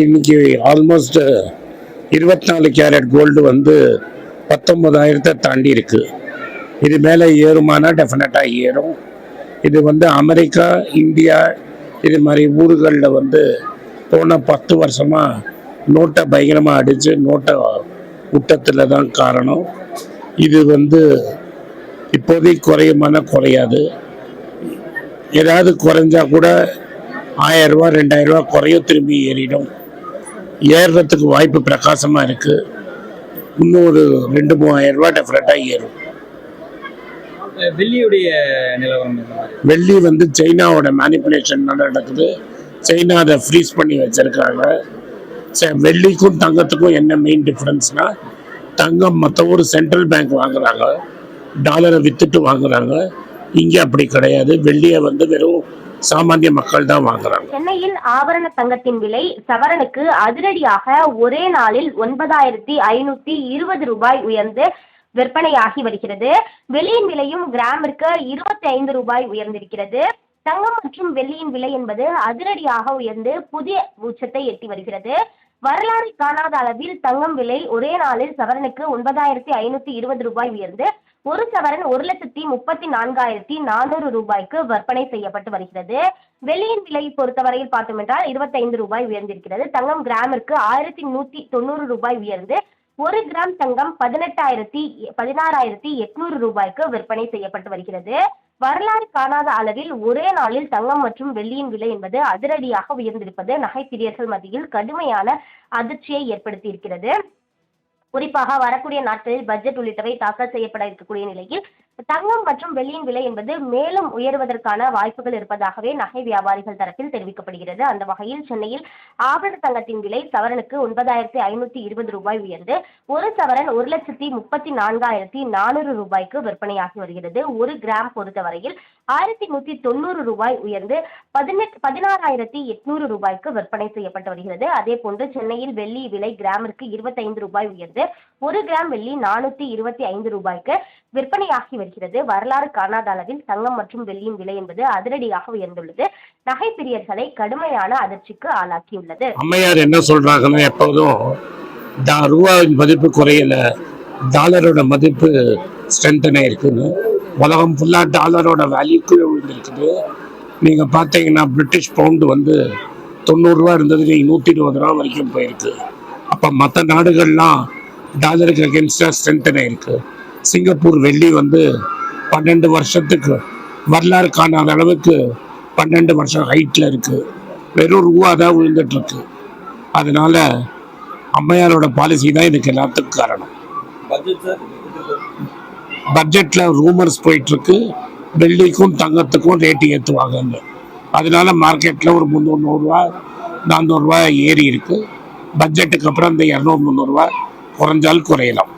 இன்னைக்கு almost 24 carat gold வந்து 19,000 தாண்டி இருக்கு. இது மேலே ஏறுமானா டெஃபினட்டாக ஏறும். இது வந்து அமெரிக்கா, இந்தியா இது மாதிரி ஊர்களில் வந்து போன 10 வருஷமாக நோட்டை பயங்கரமாக அடித்து நோட்டை விட்டத்தில் தான் காரணம். இது வந்து இப்போதைக்கு குறையுமானா குறையாது. ஏதாவது குறைஞ்சா கூட 1000 ரூபா 2000 ரூபா குறையும், திரும்பி ஏறிடும். ஏறுறதுக்கு வாய்ப்பு பிரகாசமாக இருக்குது. இன்னும் ஒரு 2-3000 ரூபா டெஃபினட்டாக ஏறும். வெள்ளியுடைய நிலவரம், வெள்ளி வந்து சைனாவோட மேனிப்புலேஷன் நடக்குது. சைனா அதை ஃப்ரீஸ் பண்ணி வச்சிருக்காங்க. வெள்ளிக்கும் தங்கத்துக்கும் என்ன மெயின் டிஃப்ரென்ஸ்னா, தங்கம் மற்ற ஒரு சென்ட்ரல் பேங்க் வாங்குறாங்க, டாலரை வித்துட்டு வாங்குறாங்க. இங்கே அப்படி கிடையாது. வெள்ளியை வந்து வெறும் சாமானிய மக்கள் தான் வாங்குறாங்க. சென்னையில் ஆபரண தங்கத்தின் விலை சவரனுக்கு அதிரடியாக ஒரே நாளில் 9,520 ரூபாய் உயர்ந்து விற்பனையாகி வருகிறது. வெள்ளியின் விலையும் கிராமிற்கு 25 ரூபாய் உயர்ந்திருக்கிறது. தங்கம் மற்றும் வெள்ளியின் விலை என்பது அதிரடியாக உயர்ந்து புதிய உச்சத்தை எட்டி வருகிறது. வரலாறு காணாத அளவில் தங்கம் விலை ஒரே நாளில் சவரனுக்கு 9,520 ரூபாய் உயர்ந்து ஒரு சவரன் 1,34,400 ரூபாய்க்கு விற்பனை செய்யப்பட்டு வருகிறது. வெள்ளியின் விலை பொறுத்தவரையில் பார்த்தோம் என்றால் 25 ரூபாய் உயர்ந்திருக்கிறது. தங்கம் கிராமிற்கு 1,190 ரூபாய் உயர்ந்து ஒரு கிராம் தங்கம் 16,800 ரூபாய்க்கு விற்பனை செய்யப்பட்டு வருகிறது. வரலாறு காணாத அளவில் ஒரே நாளில் தங்கம் மற்றும் வெள்ளியின் விலை என்பது அதிரடியாக உயர்ந்திருப்பது நகை பிரியர்கள் மத்தியில் கடுமையான அதிர்ச்சியை ஏற்படுத்தி இருக்கிறது. குறிப்பாக வரக்கூடிய நாட்களில் பட்ஜெட் உள்ளிட்டவை தாக்கல் செய்யப்பட இருக்கக்கூடிய நிலையில் தங்கம் மற்றும் வெள்ளியின் விலை என்பது மேலும் உயர்வதற்கான வாய்ப்புகள் இருப்பதாகவே நகை வியாபாரிகள் தரப்பில் தெரிவிக்கப்படுகிறது. அந்த வகையில் சென்னையில் ஆபரண தங்கத்தின் விலை சவரனுக்கு 9,520 ரூபாய் உயர்ந்து ஒரு சவரன் 1,34,400 ரூபாய்க்கு விற்பனையாகி வருகிறது. ஒரு கிராம் பொறுத்தவரையில் 1,190 ரூபாய் உயர்ந்து 16,800 ரூபாய்க்கு விற்பனை செய்யப்பட்டு வருகிறது. அதே போன்று சென்னையில் வெள்ளி விலை கிராமிற்கு 25 ரூபாய் உயர்ந்து ஒரு கிராம் வெள்ளி 425 ரூபாய்க்கு விற்பனையாகி வருகிறது. வரலாறு காணாத அளவில் தங்கம் மற்றும் வெள்ளியின் விலை என்பது அதிரடியாக உயர்ந்துள்ளது. நகை பிரியர்களை கடுமையான அதிர்ச்சிக்கு ஆளாக்கியுள்ளது. அம்மையார் என்ன சொல்றாங்கன்னா, எப்போதும் ரூபாயின் மதிப்பு குறையல, டாலரோட மதிப்பு ஸ்ட்ரென்தன் ஆயிருக்குன்னு. உலகம் ஃபுல்லாக டாலரோட வேல்யூக்கு விழுந்திருக்குது. நீங்கள் பார்த்தீங்கன்னா பிரிட்டிஷ் பவுண்டு வந்து 90 ரூபா இருந்தது, 120 ரூபா வரைக்கும் போயிருக்கு. அப்போ மற்ற நாடுகள்லாம் டாலருக்கு அகேன்ஸ்டாக ஸ்ட்ரென்தன் ஆயிருக்கு. சிங்கப்பூர் வெள்ளி வந்து 12 வருஷத்துக்கு வரலாறு காணாத அளவுக்கு 12 வருஷம் ஹைட்டில் இருக்குது. வெறும் ரூபா தான் விழுந்துட்டு இருக்கு. அதனால அம்மையாரோட பாலிசி தான் இதுக்கு எல்லாத்துக்கும் காரணம். பட்ஜெட்டில் ரூமர்ஸ் போயிட்டுருக்கு, வெள்ளிக்கும் தங்கத்துக்கும் ரேட்டு ஏற்றுவாங்க. அதனால மார்க்கெட்டில் ஒரு 300 ரூபா 400 ரூபா ஏறி இருக்கு. பட்ஜெட்டுக்கு அப்புறம் இந்த 200-300 ரூபா குறைஞ்சால் குறையலாம்.